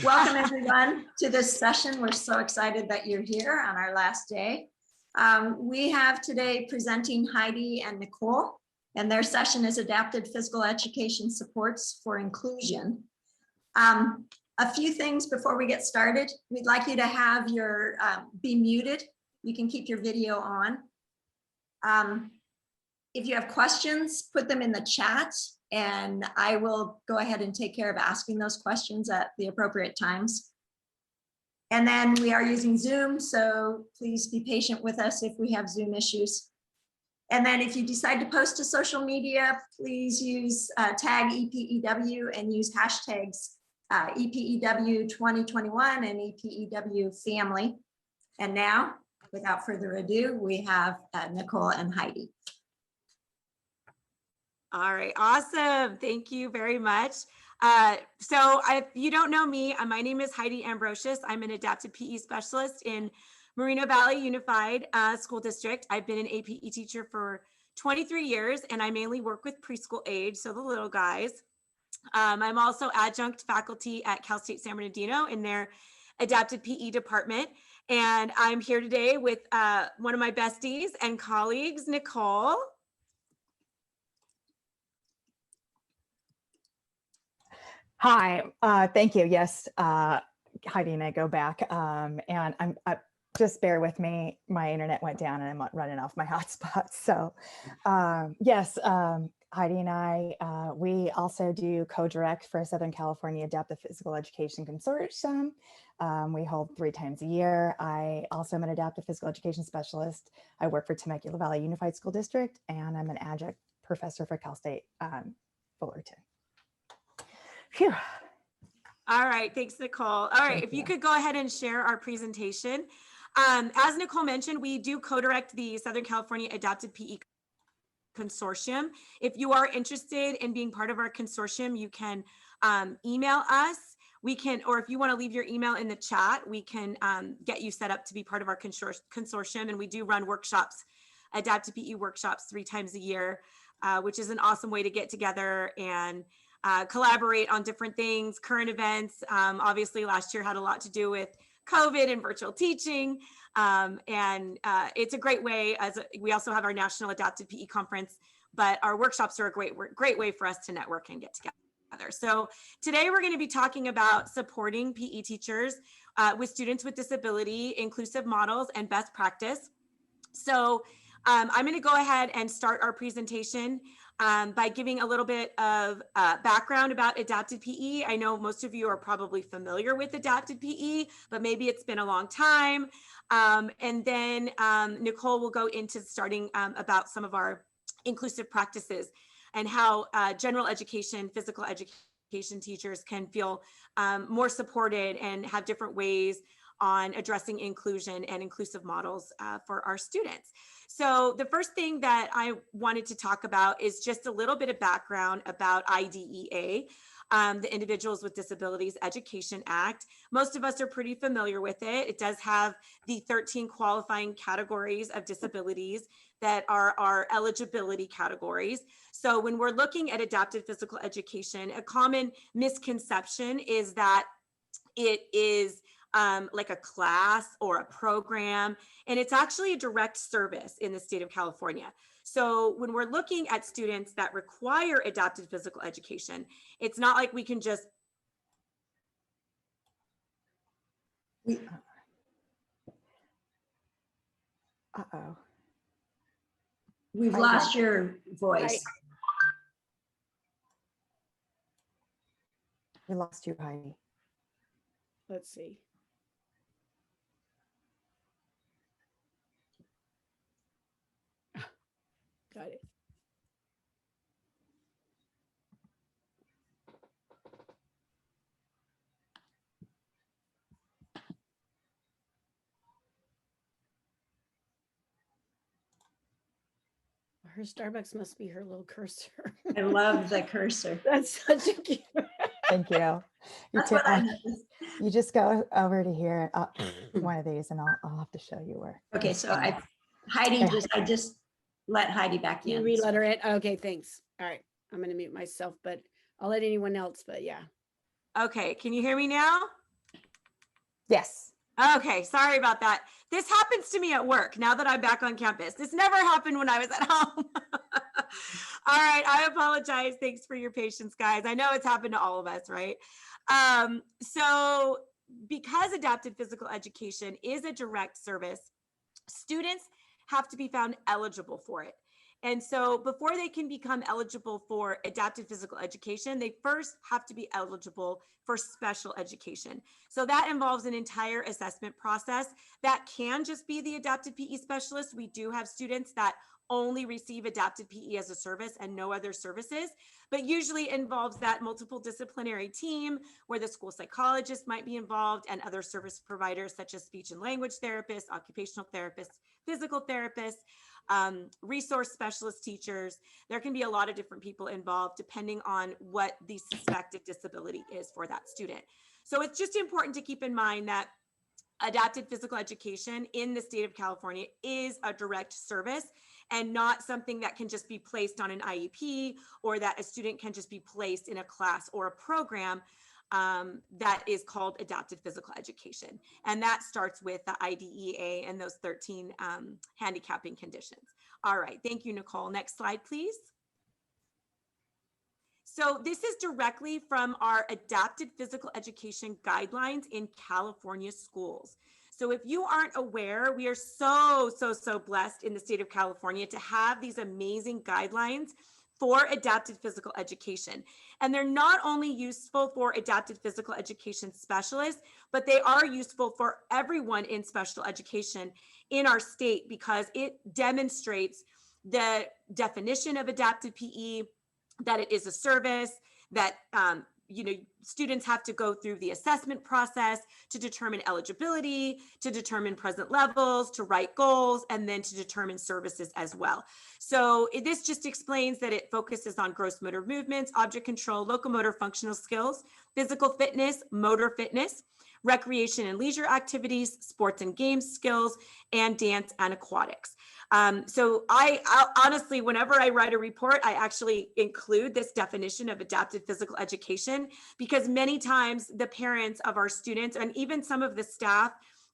Welcome everyone to this session. We're so excited that you're here on our last day. We have today presenting Heidi and Nicole, and their session is Adapted Physical Education Supports for Inclusion. A few things before we get started. We'd like you to have your, be muted. You can keep your video on. If you have questions, put them in the chat and I will go ahead and take care of asking those questions at the appropriate times. And then we are using Zoom, so please be patient with us if we have Zoom issues. And then if you decide to post to social media, please use tag EPEW and use hashtags EPEW 2021 and EPEW family. And now, without further ado, we have Nicole and Heidi. All right, awesome. Thank you very much. So if you don't know me, my name is Heidi Ambrosius. I'm an adapted PE specialist in Moreno Valley Unified School District. I've been an APE teacher for 23 years and I mainly work with preschool age, so the little guys. I'm also adjunct faculty at Cal State San Bernardino in their adapted PE department. And I'm here today with one of my besties and colleagues, Nicole. Hi, thank you. Yes, Heidi and I go back, and I just bear with me. My internet went down and I'm running off my hotspot. So yes, Heidi and I, we also do co-direct for Southern California Adaptive Physical Education Consortium. We hold 3 times a year. I also am an adaptive physical education specialist. I work for Temecula Valley Unified School District, and I'm an adjunct professor for Cal State Fullerton. Phew. All right, thanks, Nicole. All right, if you could go ahead and share our presentation. As Nicole mentioned, we do co-direct the Southern California Adapted PE Consortium. If you are interested in being part of our consortium, you can email us. We can, or if you want to leave your email in the chat, we can get you set up to be part of our consortium. And we do run workshops, adapted PE workshops 3 times a year, which is an awesome way to get together and collaborate on different things, current events. Obviously last year had a lot to do with COVID and virtual teaching. And it's a great way, we also have our National Adapted PE Conference, but our workshops are a great way for us to network and get together. So today we're going to be talking about supporting PE teachers with students with disability, inclusive models, and best practice. So I'm going to go ahead and start our presentation by giving a little bit of background about adapted PE. I know most of you are probably familiar with adapted PE, but maybe it's been a long time. And then Nicole will go into starting about some of our inclusive practices and how general education, physical education teachers can feel more supported and have different ways on addressing inclusion and inclusive models for our students. So the first thing that I wanted to talk about is just a little bit of background about IDEA, the Individuals with Disabilities Education Act. Most of us are pretty familiar with it. It does have the 13 qualifying categories of disabilities that are our eligibility categories. So when we're looking at adapted physical education, a common misconception is that it is like a class or a program, and it's actually a direct service in the state of California. So when we're looking at students that require adapted physical education, it's not like we can just. Uh-oh. We've lost your voice. We lost you, Heidi. Let's see. Got it. Her Starbucks must be her little cursor. I love the cursor. That's such a cute. Thank you. You just go over to here, one of these, and I'll have to show you where. Okay, so I just let Heidi back in. You relet her in. Okay, thanks. All right, I'm going to mute myself, but I'll let anyone else. But yeah. Okay, can you hear me now? Yes. Okay, sorry about that. This happens to me at work now that I'm back on campus. This never happened when I was at home. All right, I apologize. Thanks for your patience, guys. I know it's happened to all of us, right? So because adapted physical education is a direct service, students have to be found eligible for it. And so before they can become eligible for adapted physical education, they first have to be eligible for special education. So that involves an entire assessment process. That can just be the adapted PE specialist. We do have students that only receive adapted PE as a service and no other services, but usually involves that multiple disciplinary team where the school psychologist might be involved and other service providers such as speech and language therapists, occupational therapists, physical therapists, resource specialist teachers. There can be a lot of different people involved depending on what the suspected disability is for that student. So it's just important to keep in mind that adapted physical education in the state of California is a direct service and not something that can just be placed on an IEP or that a student can just be placed in a class or a program that is called adapted physical education. And that starts with the IDEA and those 13 handicapping conditions. All right, thank you, Nicole. Next slide, please. So this is directly from our adapted physical education guidelines in California schools. So if you aren't aware, we are so blessed in the state of California to have these amazing guidelines for adapted physical education. And they're not only useful for adapted physical education specialists, but they are useful for everyone in special education in our state because it demonstrates the definition of adapted PE, that it is a service, that students have to go through the assessment process to determine eligibility, to determine present levels, to write goals, and then to determine services as well. So this just explains that it focuses on gross motor movements, object control, locomotor functional skills, physical fitness, motor fitness, recreation and leisure activities, sports and games skills, and dance and aquatics. So I honestly, whenever I write a report, I actually include this definition of adapted physical education because many times the parents of our students and even some of the staff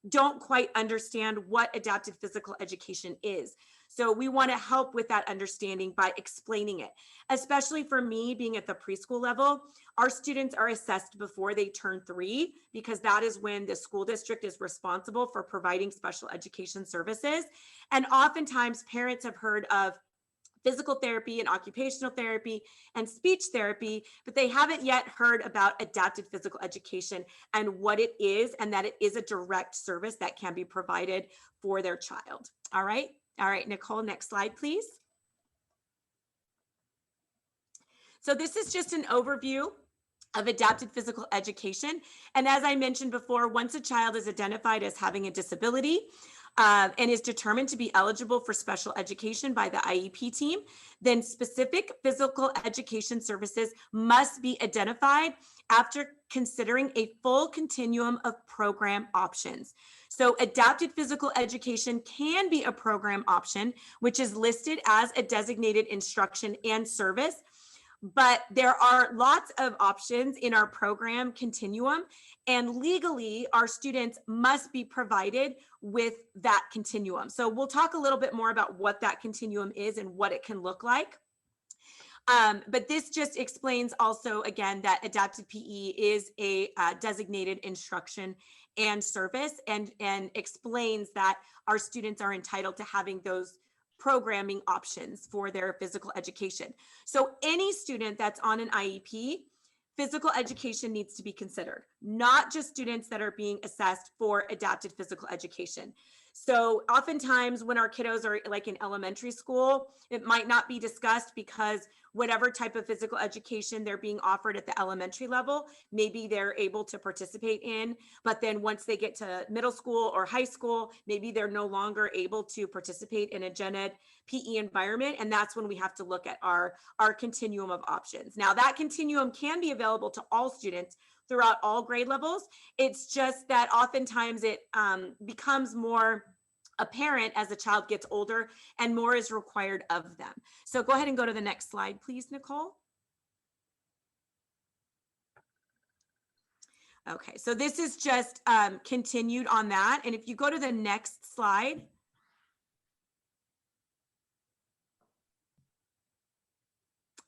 don't quite understand what adapted physical education is. So we want to help with that understanding by explaining it, especially for me being at the preschool level. Our students are assessed before they turn 3 because that is when the school district is responsible for providing special education services. And oftentimes parents have heard of physical therapy and occupational therapy and speech therapy, but they haven't yet heard about adapted physical education and what it is, and that it is a direct service that can be provided for their child. All right, Nicole, next slide, please. So this is just an overview of adapted physical education. And as I mentioned before, once a child is identified as having a disability, and is determined to be eligible for special education by the IEP team, then specific physical education services must be identified after considering a full continuum of program options. So adapted physical education can be a program option, which is listed as a designated instruction and service. But there are lots of options in our program continuum, and legally our students must be provided with that continuum. So we'll talk a little bit more about what that continuum is and what it can look like. But this just explains also, again, that adapted PE is a designated instruction and service, and explains that our students are entitled to having those programming options for their physical education. So any student that's on an IEP, physical education needs to be considered, not just students that are being assessed for adapted physical education. So oftentimes when our kiddos are like in elementary school, it might not be discussed because whatever type of physical education they're being offered at the elementary level, maybe they're able to participate in, but then once they get to middle school or high school, maybe they're no longer able to participate in a gen ed PE environment. And that's when we have to look at our continuum of options. Now that continuum can be available to all students throughout all grade levels. It's just that oftentimes it becomes more apparent as the child gets older and more is required of them. So go ahead and go to the next slide, please, Nicole. Okay, so this is just continued on that. And if you go to the next slide.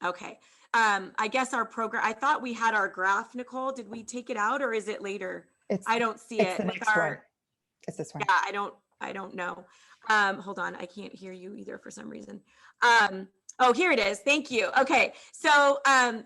Okay, I guess our program, I thought we had our graph, Nicole. Did we take it out or is it later? I don't see It's it. the With next one. our, It's this one. yeah, I don't know. Hold on, I can't hear you either for some reason. Oh, here it is. Thank you. Okay, so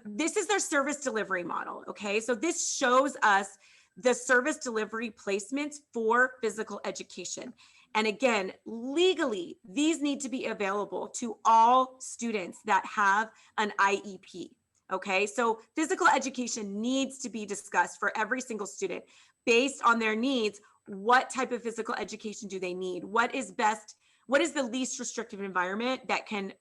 this is their service delivery model. Okay, so this shows us the service delivery placements for physical education. And again, legally, these need to be available to all students that have an IEP. Okay, so physical education needs to be discussed for every single student based on their needs. What type of physical education do they need? What is best? What is the least restrictive environment that can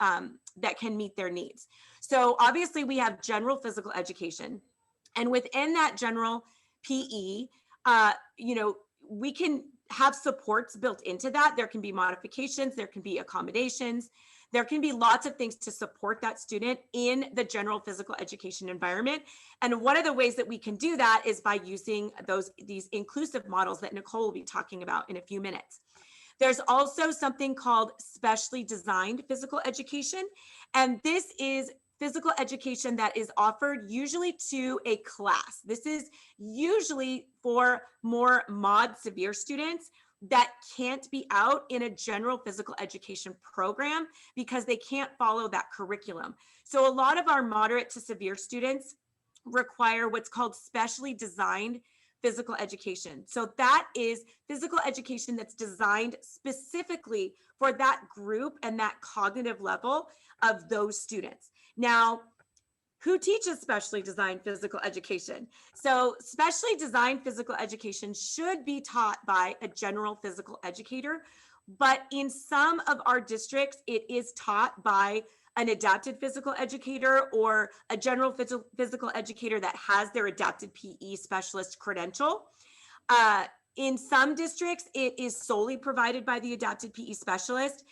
meet their needs? So obviously we have general physical education, and within that general PE, we can have supports built into that. There can be modifications, there can be accommodations, there can be lots of things to support that student in the general physical education environment. And one of the ways that we can do that is by using these inclusive models that Nicole will be talking about in a few minutes. There's also something called specially designed physical education. And this is physical education that is offered usually to a class. This is usually for more mod severe students that can't be out in a general physical education program because they can't follow that curriculum. So a lot of our moderate to severe students require what's called specially designed physical education. So that is physical education that's designed specifically for that group and that cognitive level of those students. Now, who teaches specially designed physical education? So specially designed physical education should be taught by a general physical educator, but in some of our districts, it is taught by an adapted physical educator or a general physical educator that has their adapted PE specialist credential. In some districts, it is solely provided by the adapted PE specialist.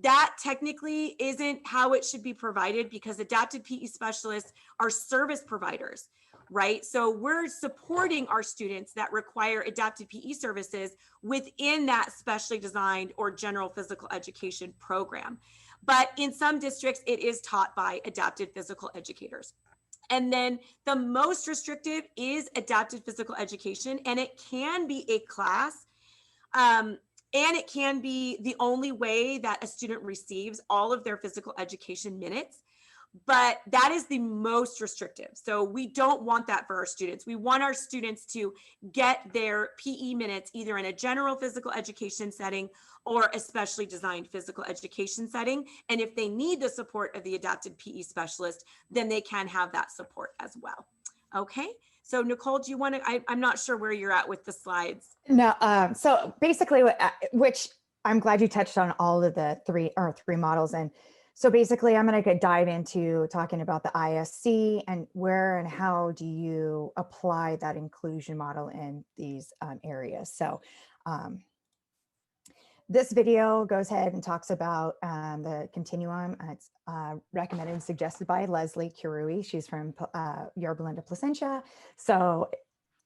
That technically isn't how it should be provided because adapted PE specialists are service providers, right? So we're supporting our students that require adapted PE services within that specially designed or general physical education program. But in some districts, it is taught by adapted physical educators. And then the most restrictive is adapted physical education, and it can be a class. And it can be the only way that a student receives all of their physical education minutes, but that is the most restrictive. So we don't want that for our students. We want our students to get their PE minutes either in a general physical education setting or a specially designed physical education setting. And if they need the support of the adapted PE specialist, then they can have that support as well. Okay. So Nicole, do you want to, I'm not sure where you're at with the slides. No, so basically, which I'm glad you touched on all of the three models. And so basically, I'm going to dive into talking about the ISC and where and how do you apply that inclusion model in these areas. So this video goes ahead and talks about the Continuum. It's recommended and suggested by Leslie Kirui. She's from Yorba Linda, Placentia. So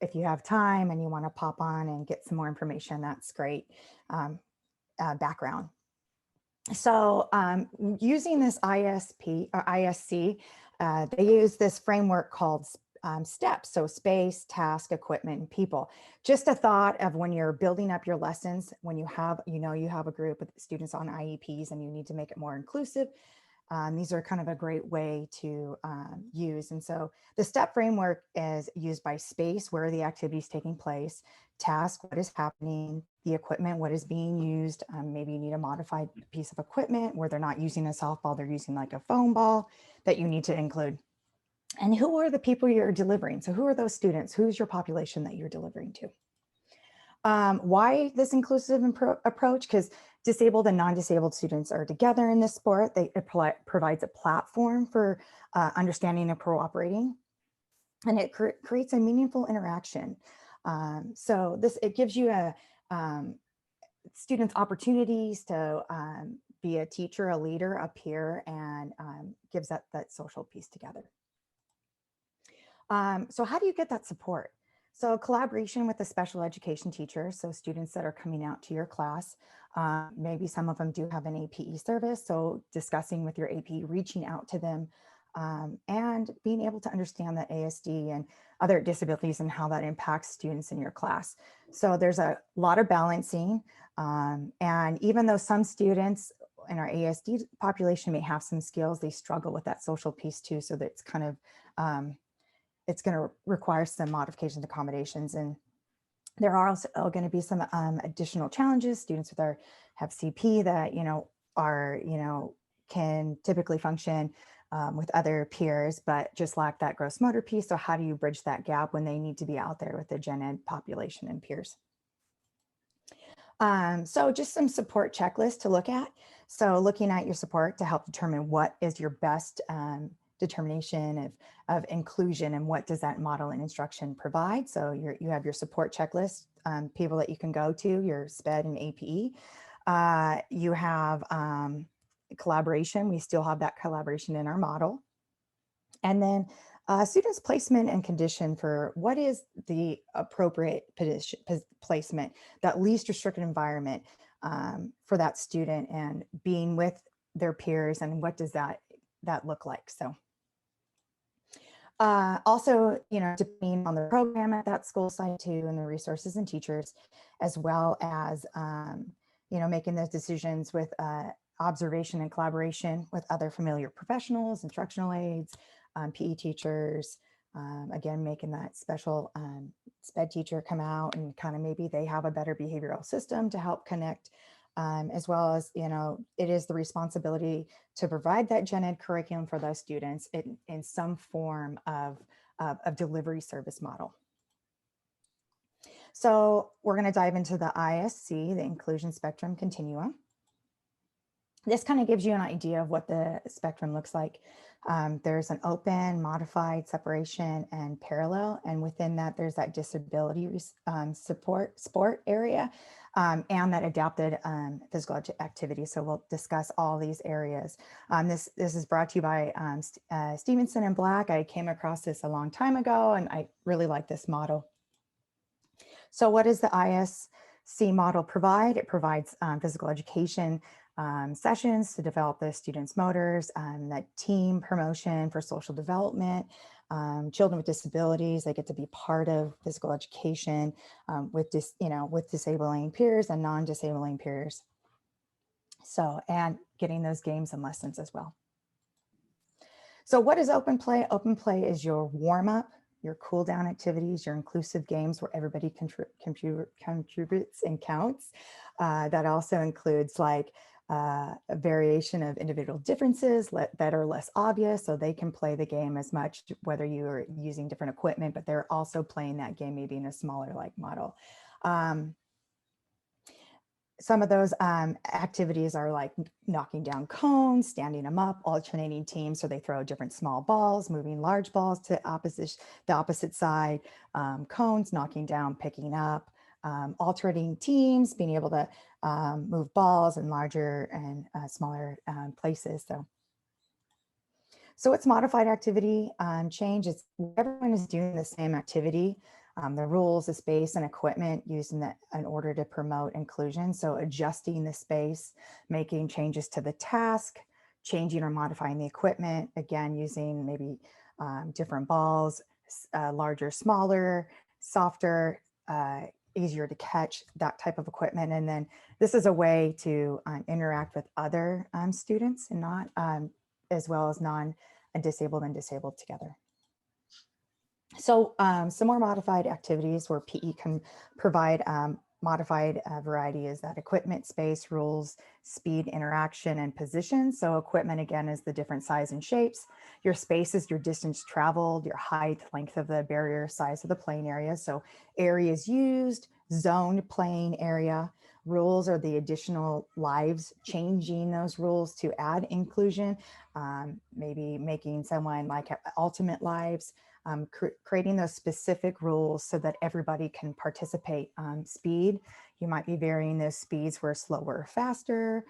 if you have time and you want to pop on and get some more information, that's great background. So using this ISP or ISC, they use this framework called steps. So space, task, equipment, and people. Just a thought of when you're building up your lessons, when you have, you have a group of students on IEPs and you need to make it more inclusive. These are kind of a great way to use. And so the step framework is used by space, where the activity is taking place, task, what is happening, the equipment, what is being used. Maybe you need a modified piece of equipment where they're not using a softball, they're using like a foam ball that you need to include. And who are the people you're delivering? So who are those students? Who's your population that you're delivering to? Why this inclusive approach? Because disabled and non-disabled students are together in this sport. It provides a platform for understanding and cooperating, and it creates a meaningful interaction. So it gives you students opportunities to be a teacher, a leader, a peer, and gives that social piece together. So how do you get that support? So collaboration with a special education teacher, so students that are coming out to your class, maybe some of them do have an APE service, so discussing with your APE, reaching out to them, and being able to understand the ASD and other disabilities and how that impacts students in your class. So there's a lot of balancing, and even though some students in our ASD population may have some skills, they struggle with that social piece too, so that's kind of it's going to require some modifications, accommodations, and there are also going to be some additional challenges. Students with our have CP that are can typically function with other peers, but just lack that gross motor piece. So how do you bridge that gap when they need to be out there with the gen ed population and peers? So just some support checklists to look at. So looking at your support to help determine what is your best determination of inclusion and what does that model and instruction provide. So you have your support checklist, people that you can go to, your SPED and APE. You have collaboration. We still have that collaboration in our model. And then students placement and condition for what is the appropriate placement, that least restricted environment for that student and being with their peers, and what does that look like. So also, depending on the program at that school site too, and the resources and teachers, as well as, making those decisions with observation and collaboration with other familiar professionals, instructional aides, PE teachers, again, making that special SPED teacher come out and kind of maybe they have a better behavioral system to help connect, as well as, it is the responsibility to provide that gen ed curriculum for those students in some form of delivery service model. So we're going to dive into the ISC, the Inclusion Spectrum Continuum. This kind of gives you an idea of what the spectrum looks like. There's an open, modified, separation, and parallel. And within that, there's that disability sport area, and that adapted physical activity. So we'll discuss all these areas. This is brought to you by Stevenson and Black. I came across this a long time ago, and I really like this model. So what does the ISC model provide? It provides physical education sessions to develop the students' motors, that team promotion for social development, children with disabilities, they get to be part of physical education with disabling peers and non-disabling peers. So, and getting those games and lessons as well. So what is open play? Open play is your warm up, your cool down activities, your inclusive games where everybody contributes and counts. That also includes like a variation of individual differences that are less obvious, so they can play the game as much, whether you're using different equipment, but they're also playing that game maybe in a smaller like model. Some of those activities are like knocking down cones, standing them up, alternating teams. So they throw different small balls, moving large balls to the opposite side, cones, knocking down, picking up, alternating teams, being able to move balls in larger and smaller places. So it's modified activity change. It's everyone is doing the same activity. The rules, the space, and equipment used in order to promote inclusion. So adjusting the space, making changes to the task, changing or modifying the equipment, again, using maybe different balls, larger, smaller, softer, easier to catch, that type of equipment. And then this is a way to interact with other students and not, as well as non-disabled and disabled together. So some more modified activities where PE can provide modified variety is that equipment, space, rules, speed, interaction, and position. So equipment, again, is the different size and shapes. Your space is your distance traveled, your height, length of the barrier, size of the playing area. So areas used, zoned playing area. Rules are the additional lives, changing those rules to add inclusion, maybe making someone like ultimate lives, creating those specific rules so that everybody can participate. Speed, you might be varying those speeds for slower or faster,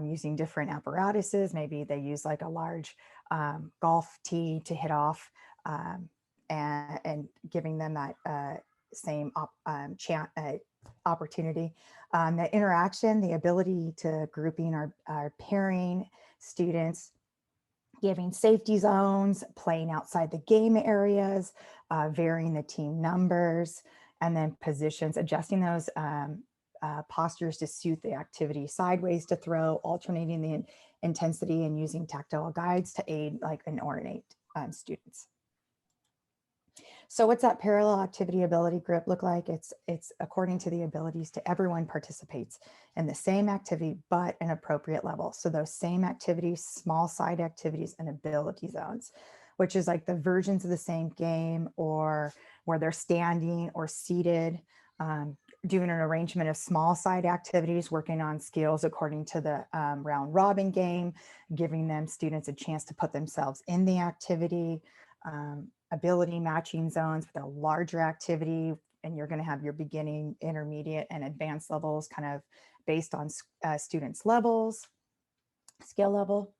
using different apparatuses. Maybe they use like a large golf tee to hit off, and giving them that same opportunity. The interaction, the ability to grouping our pairing students, giving safety zones, playing outside the game areas, varying the team numbers, and then positions, adjusting those postures to suit the activity, sideways to throw, alternating the intensity, and using tactile guides to aid like and ornate students. So what's that parallel activity ability group look like? It's according to the abilities to everyone participates in the same activity, but an appropriate level. So those same activities, small side activities and ability zones, which is like the versions of the same game or where they're standing or seated, doing an arrangement of small side activities, working on skills according to the round robin game, giving them students a chance to put themselves in the activity, ability matching zones with a larger activity, and you're going to have your beginning, intermediate, and advanced levels kind of based on students' levels, skill level.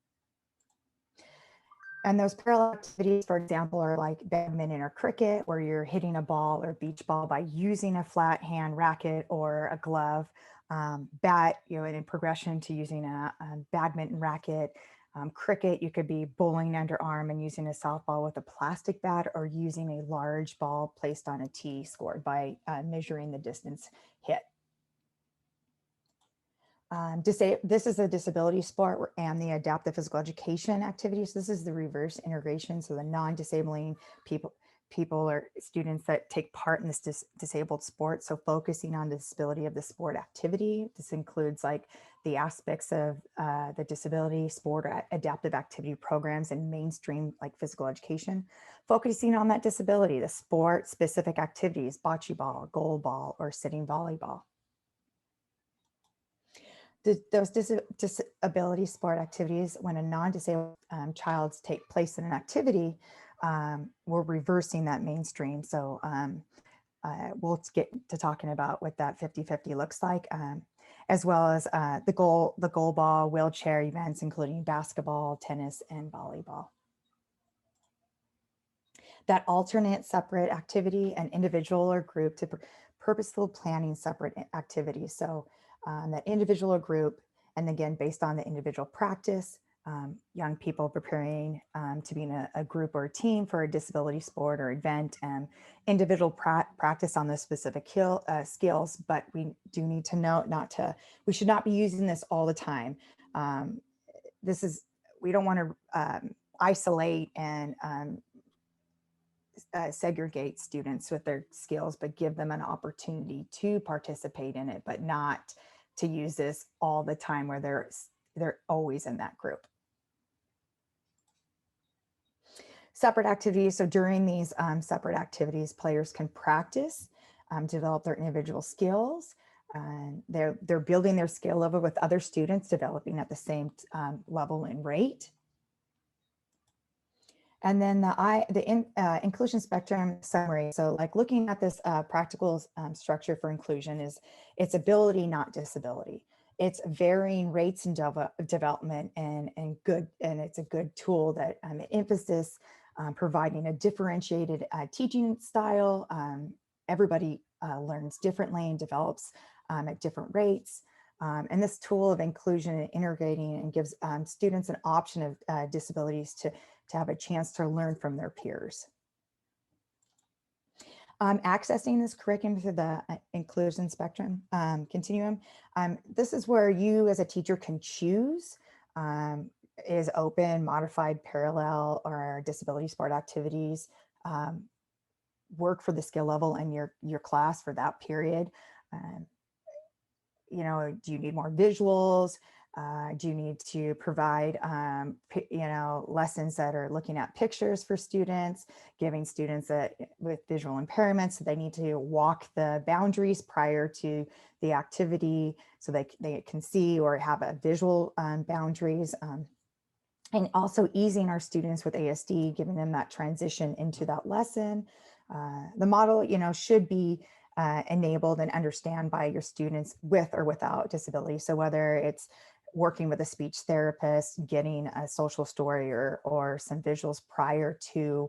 And those parallel activities, for example, are like badminton or cricket, where you're hitting a ball or beach ball by using a flat hand racket or a glove. Bat, you know, and in progression to using a badminton racket. Cricket, you could be bowling underarm and using a softball with a plastic bat, or using a large ball placed on a tee scored by measuring the distance hit. This is a disability sport and the adaptive physical education activities. This is the reverse integration. So the non-disabling people or students that take part in this disabled sport. So focusing on the disability of the sport activity. This includes like the aspects of the disability sport or adaptive activity programs and mainstream like physical education, focusing on that disability, the sport specific activities, bocce ball, goal ball, or sitting volleyball. Those disability sport activities, when a non-disabled child take place in an activity, we're reversing that mainstream. So we'll get to talking about what that 50-50 looks like, as well as the goal ball, wheelchair events, including basketball, tennis, and volleyball. That alternate separate activity and individual or group to purposeful planning separate activities. So that individual or group, and again, based on the individual practice, young people preparing to be in a group or a team for a disability sport or event, and individual practice on those specific skills. But we do need to note we should not be using this all the time. We don't want to isolate and segregate students with their skills, but give them an opportunity to participate in it, but not to use this all the time where they're always in that group. Separate activities. So during these separate activities, players can practice, develop their individual skills. They're building their skill level with other students, developing at the same level and rate. And then the inclusion spectrum summary. So like looking at this practical structure for inclusion is its ability, not disability. It's varying rates and development and it's a good tool that emphasis providing a differentiated teaching style. Everybody learns differently and develops at different rates. And this tool of inclusion and integrating and gives students an option of disabilities to have a chance to learn from their peers. Accessing this curriculum through the inclusion spectrum continuum. This is where you as a teacher can choose is open, modified, parallel, or disability sport activities. Work for the skill level in your class for that period. You know, do you need more visuals? Do you need to provide, lessons that are looking at pictures for students, giving students with visual impairments, so they need to walk the boundaries prior to the activity so they can see or have a visual boundaries. And also easing our students with ASD, giving them that transition into that lesson. The model, should be enabled and understand by your students with or without disability. So whether it's working with a speech therapist, getting a social story or some visuals prior to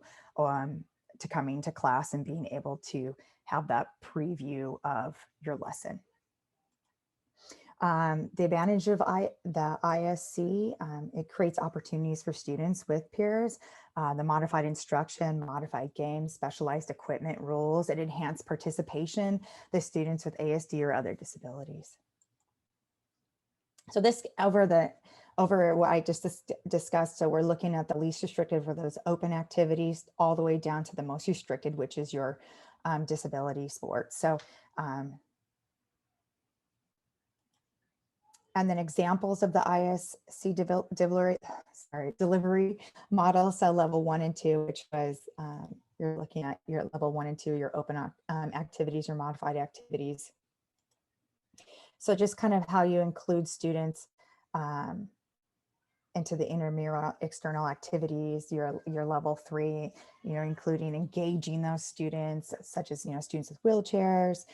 coming to class and being able to have that preview of your lesson. The advantage of the ISC, it creates opportunities for students with peers, the modified instruction, modified games, specialized equipment rules, it enhanced participation, the students with ASD or other disabilities. So this over what I just discussed, so we're looking at the least restricted for those open activities all the way down to the most restricted, which is your disability sports. So, and then examples of the ISC delivery model. So level 1 and 2, which was, you're looking at your level 1 and 2, your open activities or modified activities. So just kind of how you include students into the intramural external activities, your level 3, including engaging those students, such as, students with wheelchairs,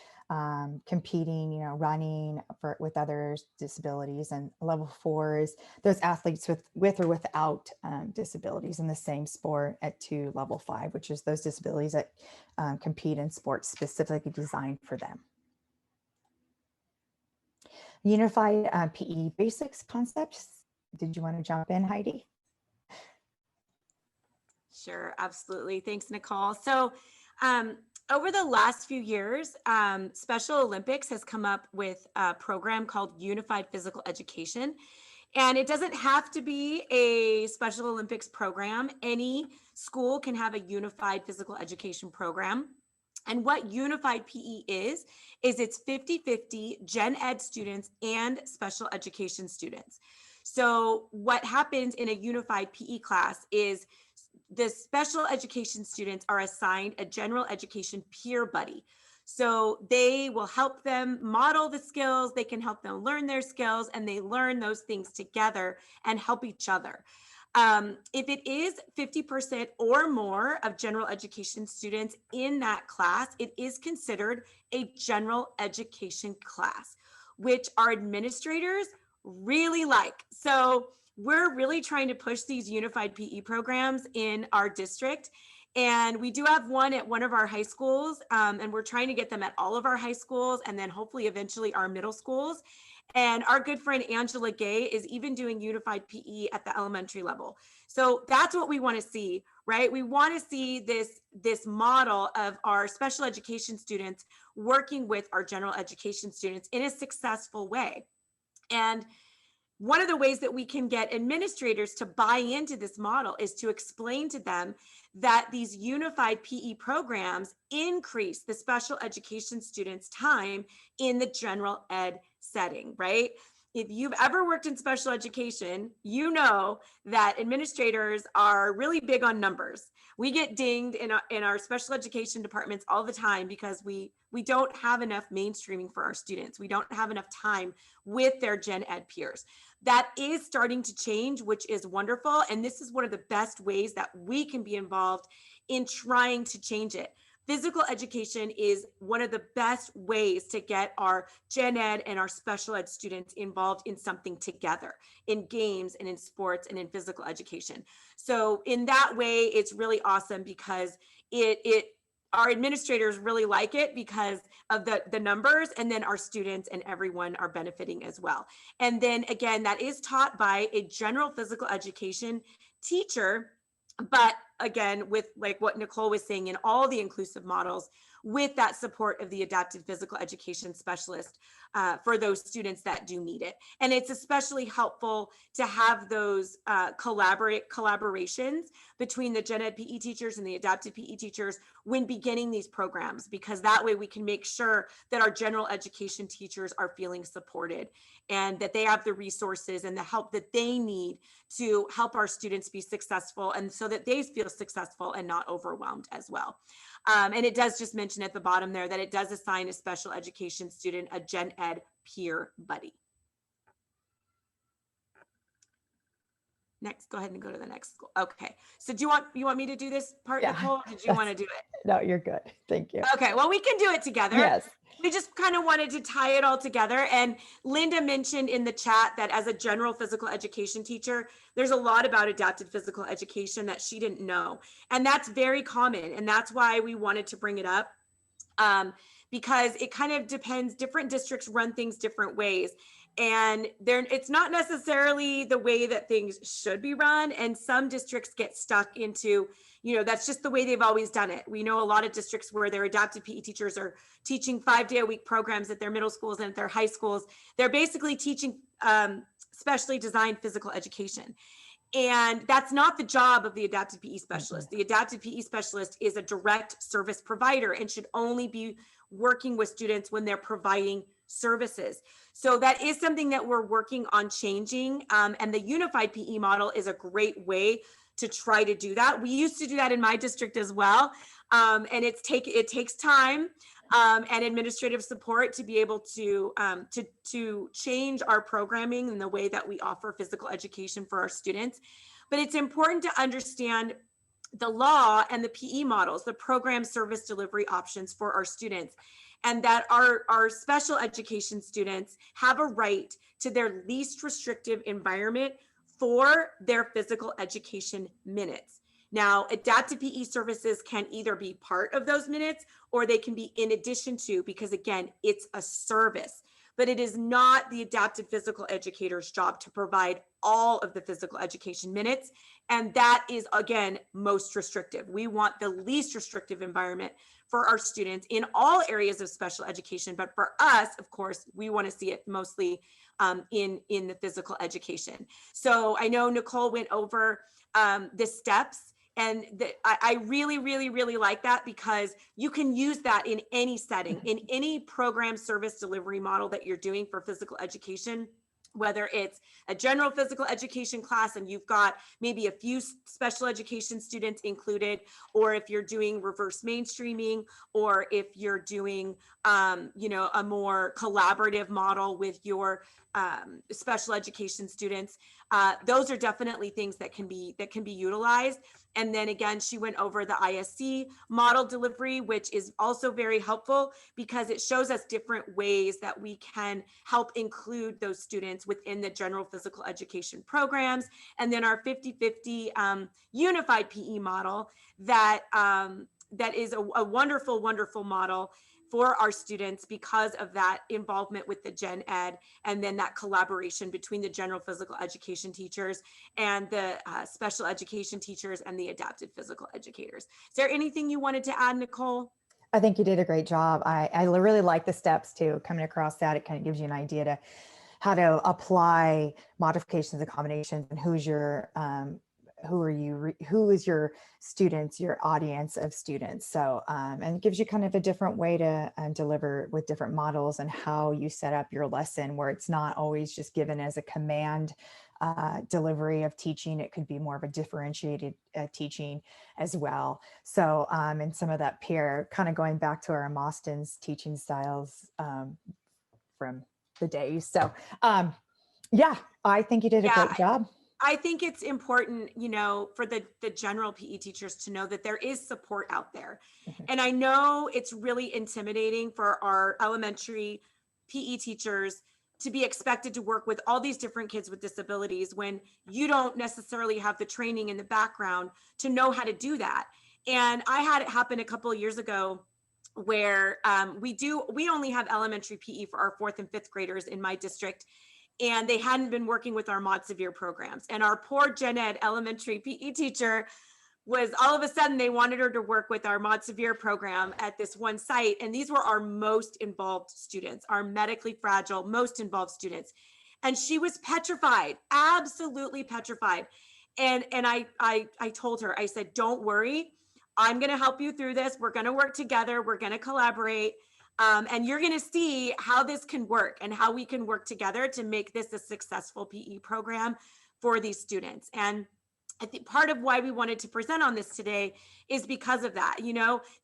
competing, running with other disabilities. And level 4 is those athletes with or without disabilities in the same sport to level 5, which is those disabilities that compete in sports specifically designed for them. Unified PE basics concepts. Did you want to jump in, Heidi? Sure, absolutely. Thanks, Nicole. So over the last few years, Special Olympics has come up with a program called Unified Physical Education. And it doesn't have to be a Special Olympics program. Any school can have a unified physical education program. And what unified PE is it's 50-50 gen ed students and special education students. So what happens in a unified PE class is the special education students are assigned a general education peer buddy. So they will help them model the skills, they can help them learn their skills, and they learn those things together and help each other. If it is 50% or more of general education students in that class, it is considered a general education class, which our administrators really like. So we're really trying to push these unified PE programs in our district. And we do have one at one of our high schools, and we're trying to get them at all of our high schools and then hopefully eventually our middle schools. And our good friend Angela Gay is even doing unified PE at the elementary level. So that's what we want to see, right? We want to see this model of our special education students working with our general education students in a successful way. And one of the ways that we can get administrators to buy into this model is to explain to them that these unified PE programs increase the special education students' time in the general ed setting, right? If you've ever worked in special education, you know that administrators are really big on numbers. We get dinged in our special education departments all the time because we don't have enough mainstreaming for our students. We don't have enough time with their gen ed peers. That is starting to change, which is wonderful. And this is one of the best ways that we can be involved in trying to change it. Physical education is one of the best ways to get our gen ed and our special ed students involved in something together, in games and in sports and in physical education. So in that way, it's really awesome because our administrators really like it because of the numbers, and then our students and everyone are benefiting as well. And then again, that is taught by a general physical education teacher, but again, with like what Nicole was saying, in all the inclusive models, with that support of the adapted physical education specialist for those students that do need it. And it's especially helpful to have those collaborations between the gen ed PE teachers and the adapted PE teachers when beginning these programs, because that way we can make sure that our general education teachers are feeling supported and that they have the resources and the help that they need to help our students be successful, and so that they feel successful and not overwhelmed as well. And it does just mention at the bottom there that it does assign a special education student a gen ed peer buddy. Next, go ahead and go to the next school. Okay, so do you want me to do this part, Yeah, Nicole? Or did you want to do it? No, you're good. Thank you. Okay, well, we can do it together. Yes. We just kind of wanted to tie it all together. And Linda mentioned in the chat that as a general physical education teacher, there's a lot about adapted physical education that she didn't know. And that's very common. And that's why we wanted to bring it up. because it kind of depends. Different districts run things different ways. And it's not necessarily the way that things should be run. And some districts get stuck into, that's just the way they've always done it. We know a lot of districts where their adapted PE teachers are teaching 5-day-a-week programs at their middle schools and at their high schools. They're basically teaching specially designed physical education. And that's not the job of the adapted PE specialist. The adapted PE specialist is a direct service provider and should only be working with students when they're providing services. So that is something that we're working on changing. And the unified PE model is a great way to try to do that. We used to do that in my district as well. And it takes time and administrative support to be able to change our programming and the way that we offer physical education for our students. But it's important to understand the law and the PE models, the program service delivery options for our students, and that our special education students have a right to their least restrictive environment for their physical education minutes. Now, adapted PE services can either be part of those minutes or they can be in addition to, because again, it's a service, but it is not the adapted physical educator's job to provide all of the physical education minutes. And that is, again, most restrictive. We want the least restrictive environment for our students in all areas of special education. But for us, of course, we want to see it mostly in the physical education. So I know Nicole went over the steps, and I really, really, really like that, because you can use that in any setting, in any program service delivery model that you're doing for physical education, whether it's a general physical education class and you've got maybe a few special education students included, or if you're doing reverse mainstreaming, or if you're doing, a more collaborative model with your special education students. Those are definitely things that can be utilized. And then again, she went over the ISC model delivery, which is also very helpful because it shows us different ways that we can help include those students within the general physical education programs. And then our 50-50 unified PE model that is a wonderful, wonderful model for our students because of that involvement with the gen ed, and then that collaboration between the general physical education teachers and the special education teachers and the adapted physical educators. Is there anything you wanted to add, Nicole? I think you did a great job. I really like the steps too, coming across that. It kind of gives you an idea to how to apply modifications and combinations, and who is your students, your audience of students. So, and it gives you kind of a different way to deliver with different models, and how you set up your lesson, where it's not always just given as a command delivery of teaching. It could be more of a differentiated teaching as well. So, and some of that peer, kind of going back to our Mostyn's teaching styles from the days. So, yeah, I think you did a great job. I think it's important, for the general PE teachers to know that there is support out there. Mm-hmm. And I know it's really intimidating for our elementary PE teachers to be expected to work with all these different kids with disabilities when you don't necessarily have the training in the background to know how to do that. And I had it happen a couple of years ago where we only have elementary PE for our 4th and 5th graders in my district. And they hadn't been working with our Mod Severe programs. And our poor gen ed elementary PE teacher was, all of a sudden, they wanted her to work with our Mod Severe program at this one site. And these were our most involved students, our medically fragile, most involved students. And she was petrified, absolutely petrified. And I told her, I said, don't worry, I'm gonna help you through this. We're gonna work together, we're gonna collaborate. And you're going to see how this can work and how we can work together to make this a successful PE program for these students. And I think part of why we wanted to present on this today is because of that.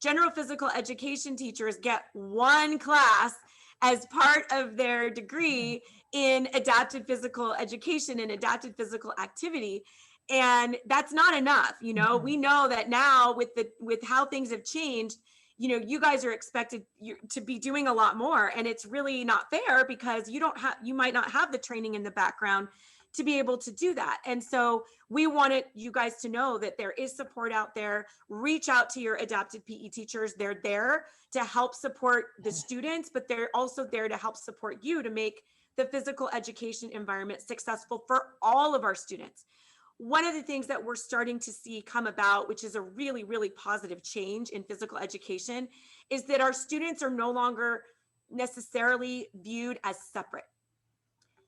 General physical education teachers get one class as part of their degree in adapted physical education and adapted physical activity. And that's not enough. We know that now with how things have changed, you guys are expected to be doing a lot more, and it's really not fair because you might not have the training in the background to be able to do that. And so we wanted you guys to know that there is support out there. Reach out to your adapted PE teachers. They're there to help support the students, but they're also there to help support you to make the physical education environment successful for all of our students. One of the things that we're starting to see come about, which is a really, really positive change in physical education, is that our students are no longer necessarily viewed as separate.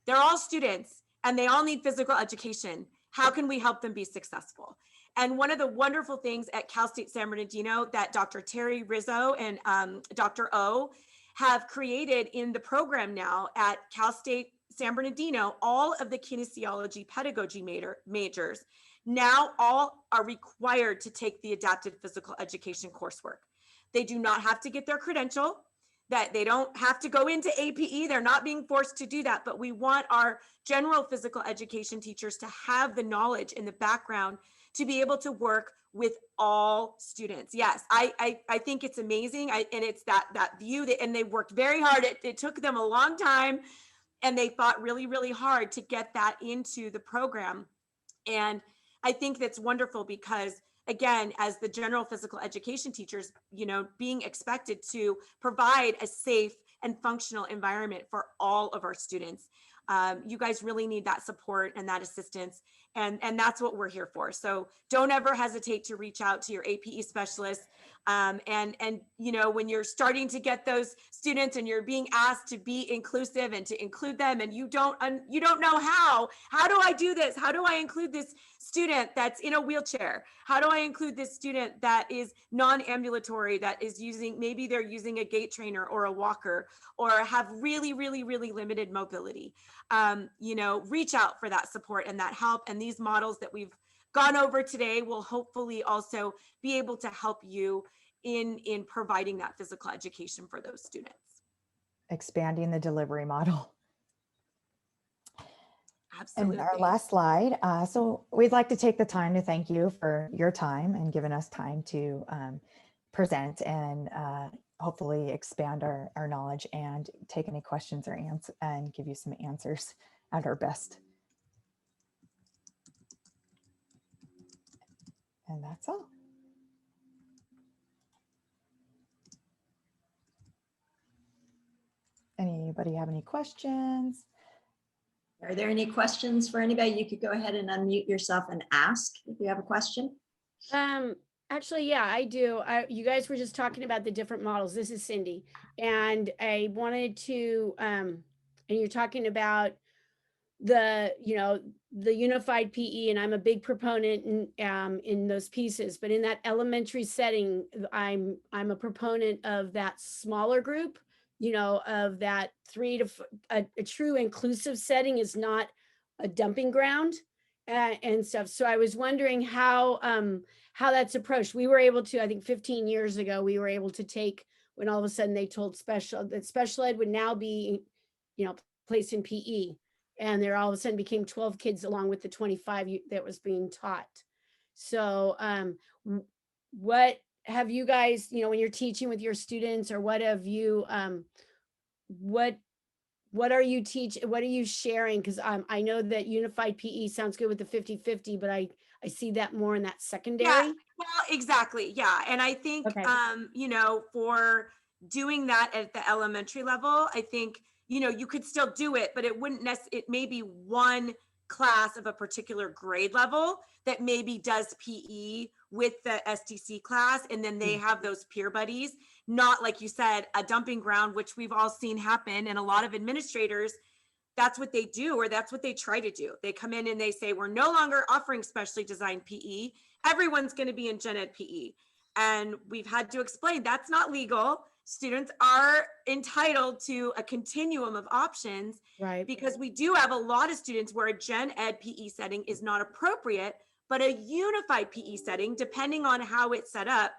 They're all students and they all need physical education. How can we help them be successful? And one of the wonderful things at Cal State San Bernardino that Dr. Terry Rizzo and Dr. O have created in the program now at Cal State San Bernardino, all of the kinesiology pedagogy majors now all are required to take the adapted physical education coursework. They do not have to get their credential, that they don't have to go into APE. They're not being forced to do that, but we want our general physical education teachers to have the knowledge and the background to be able to work with all students. Yes, I think it's amazing. And it's that view that, and they worked very hard. It took them a long time and they fought really, really hard to get that into the program. And I think that's wonderful because, again, as the general physical education teachers, you know, being expected to provide a safe and functional environment for all of our students. You guys really need that support and that assistance. And that's what we're here for. So don't ever hesitate to reach out to your APE specialist. And you know, when you're starting to get those students and you're being asked to be inclusive and to include them, and you don't know how do I do this? How do I include this student that's in a wheelchair? How do I include this student that is non-ambulatory, that is maybe they're using a gait trainer or a walker, or have really, really, really limited mobility? You know, reach out for that support and that help. And these models that we've gone over today will hopefully also be able to help you in providing that physical education for those students. Expanding the delivery model. Absolutely. And our last slide. So we'd like to take the time to thank you for your time and giving us time to present and hopefully expand our knowledge and take any questions or answer and give you some answers at our best. And that's all. Anybody have any questions? Are there any questions for anybody? You could go ahead and unmute yourself and ask if you have a question. Actually, yeah, I do. You guys were just talking about the different models. This is Cindy, and I wanted to, and you're talking about the, you know, the unified PE, and I'm a big proponent in those pieces. But in that elementary setting, I'm a proponent of that smaller group. You know, of that a true inclusive setting is not a dumping ground and stuff. So I was wondering how that's approached. We were able to, I think 15 years ago, we were able to take, when all of a sudden they told that special ed would now be, you know, placed in PE. And there all of a sudden became 12 kids along with the 25 that was being taught. So what have you guys, you know, when you're teaching with your students, or what have you, what are you teaching? What are you sharing? Because I know that unified PE sounds good with the 50-50, but I see that more in that secondary. Yeah, well, exactly. Yeah. And I think, Okay. you know, for doing that at the elementary level, I think, you know, you could still do it, but it wouldn't it may be one class of a particular grade level that maybe does PE with the STC class, and then they have those peer buddies, not, like you said, a dumping ground, which we've all seen happen. And a lot of administrators, that's what they do, or that's what they try to do. They come in and they say, we're no longer offering specially designed PE. Everyone's going to be in gen ed PE. And we've had to explain that's not legal. Students are entitled to a continuum of options, Right. because we do have a lot of students where a gen ed PE setting is not appropriate, but a unified PE setting, depending on how it's set up,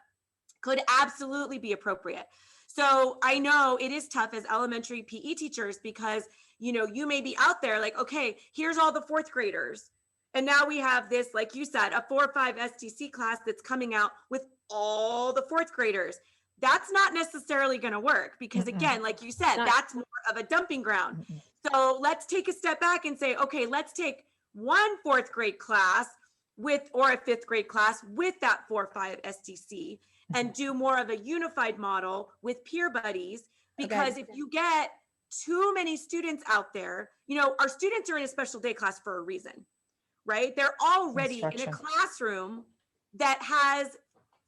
could absolutely be appropriate. So I know it is tough as elementary PE teachers, because, you know, you may be out there like, okay, here's all the fourth graders. And now we have this, like you said, a 4 or 5 STC class that's coming out with all the fourth graders. That's not necessarily going to work, because again, like you said, that's more of a dumping ground. So let's take a step back and say, okay, let's take one fourth grade class with, or a fifth grade class with that 4-5 STC, and do more of a unified model with peer buddies. Because if you get too many students out there, you know, our students are in a special day class for a reason, right? They're already in a classroom that has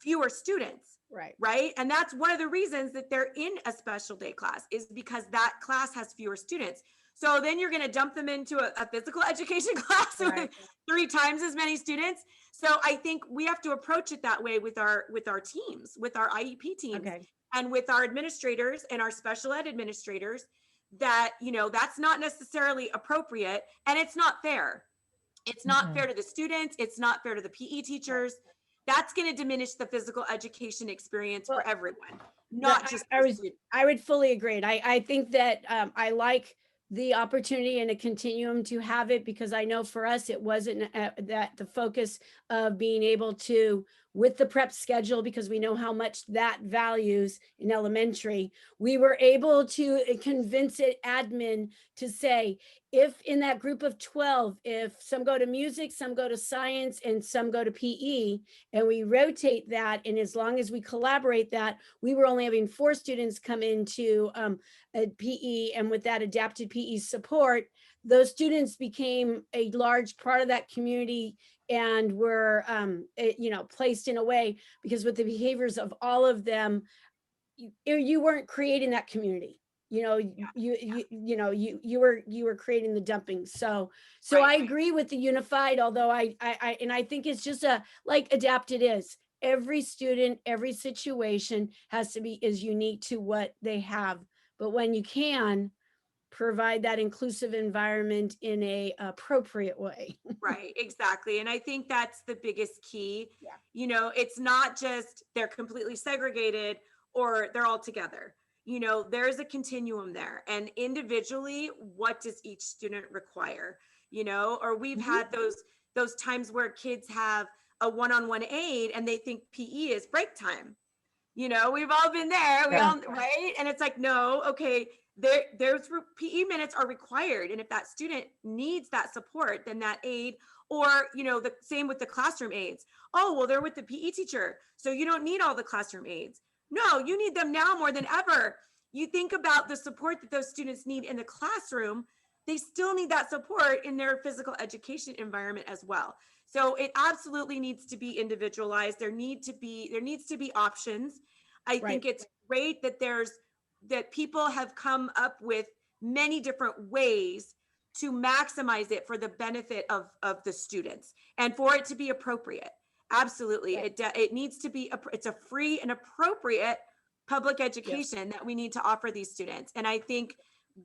fewer students, right? And that's one of the reasons that they're in a special day class, is because that class has fewer students. So then you're going to dump them into a physical education class with 3 times as many students. So I think we have to approach it that way with our teams, with our IEP teams, and with our administrators and our special ed administrators, that, you know, that's not necessarily appropriate, and it's not fair. It's not fair to the students. It's not fair to the PE teachers. That's going to diminish the physical education experience for everyone, not just I would fully agree. And I think that I like the opportunity in a continuum to have it, because I know for us, it wasn't that the focus of being able to, with the prep schedule, because we know how much that values in elementary, we were able to convince it admin to say, if in that group of 12, if some go to music, some go to science, and some go to PE, and we rotate that, and as long as we collaborate that, we were only having 4 students come into a PE, and with that adapted PE support, those students became a large part of that community and were, you know, placed in a way, because with the behaviors of all of them, you weren't creating that community. You know, you were creating the dumping. So I agree with the unified, although I think it's just like adapted is. Every student, every situation has to be is unique to what they have. But when you can provide that inclusive environment in a appropriate way. Right, exactly. And I think that's the biggest key. You know, it's not just they're completely segregated or they're all together. You know, there's a continuum there, and individually, what does each student require? You know, or we've had those times where kids have a one-on-one aid and they think PE is break time. You know, we've all been there, right? And it's like, no, okay, there's PE minutes are required. And if that student needs that support, then that aid, or, you know, the same with the classroom aides. Oh, well, they're with the PE teacher, so you don't need all the classroom aides. No, you need them now more than ever. You think about the support that those students need in the classroom, they still need that support in their physical education environment as well. So it absolutely needs to be individualized. There needs to be options. I think it's great that people have come up with many different ways to maximize it for the benefit of the students and for it to be appropriate. Absolutely. It needs to be, it's a free and appropriate public education that we need to offer these students. And I think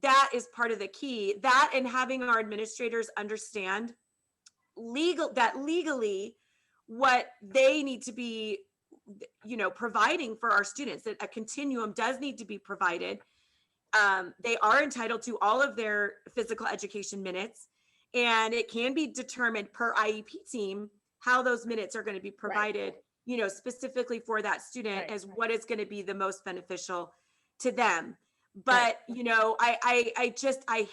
that is part of the key, that and having our administrators understand legally what they need to be, you know, providing for our students, that a continuum does need to be provided. They are entitled to all of their physical education minutes, and it can be determined per IEP team how those minutes are going to be provided, you know, specifically for that student as what is going to be the most beneficial to them. But, you know, I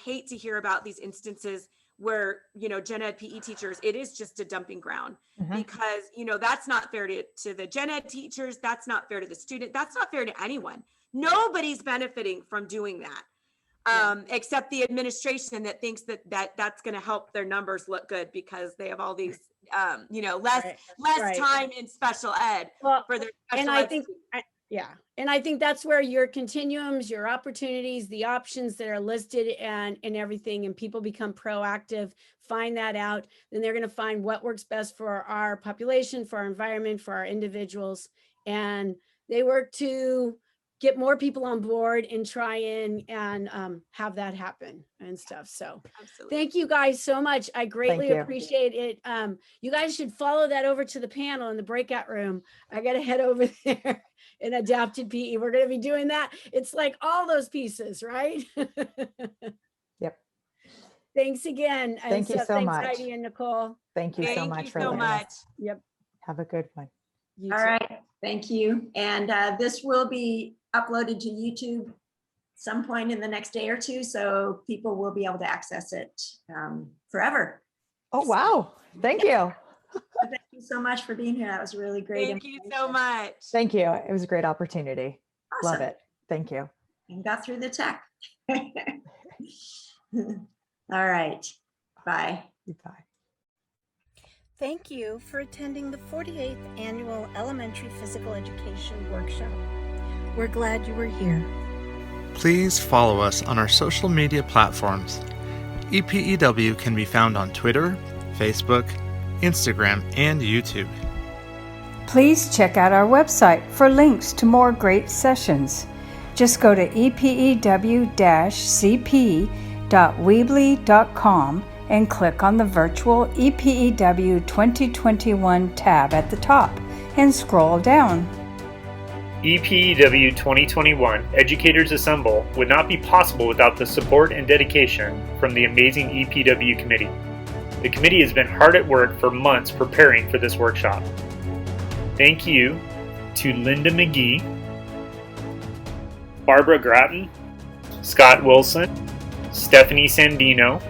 hate to hear about these instances where, you know, gen ed PE teachers, it is just a dumping ground because, you know, that's not fair to the gen ed teachers. That's not fair to the student. That's not fair to anyone. Nobody's benefiting from doing that, except the administration that thinks that's going to help their numbers look good because they have all these, you know, less time in special ed for their special and I ed think, and I think that's where your continuums, your opportunities, the options that are listed and everything, and people become proactive, find that out, then they're going to find what works best for our population, for our environment, for our individuals, and they work to get more people on board and try and have that happen and stuff. So thank you guys so much. I greatly appreciate it. You guys should follow that over to the panel in the breakout room. I got to head over there in adapted PE. We're going to be doing that. It's like all those pieces, right? Yep. Thanks again. Thank you so much. Thanks, Heidi and Nicole. Thank you so much for letting us. Yep. Have a good one. All right. Thank you. And this will be uploaded to YouTube some point in the next day or two, so people will be able to access it forever. Oh, wow. Thank you. Thank you so much for being here. That was really great. Thank you so information. much. Thank you. It was a great opportunity. Love Awesome. it. Thank you. And got through the tech. All right. Bye. Goodbye. Thank you for attending the 48th Annual Elementary Physical Education Workshop. We're glad you were here. Please follow us on our social media platforms. EPEW can be found on Twitter, Facebook, Instagram, and YouTube. Please check out our website for links to more great sessions. Just go to epew-cp.weebly.com and click on the virtual EPEW 2021 tab at the top and scroll down. EPEW 2021 Educators Assemble would not be possible without the support and dedication from the amazing EPEW committee. The committee has been hard at work for months preparing for this workshop. Thank you to Linda McGee, Barbara Grattan, Scott Wilson, Stephanie Sandino,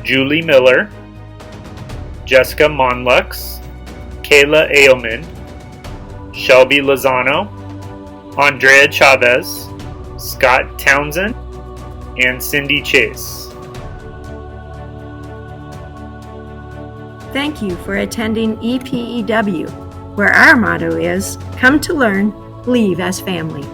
Julie Miller, Jessica Monlux, Kayla Ailman, Shelby Lozano, Andrea Chavez, Scott Townsend, and Cindy Chase. Thank you for attending EPEW, where our motto is, come to learn, leave as family.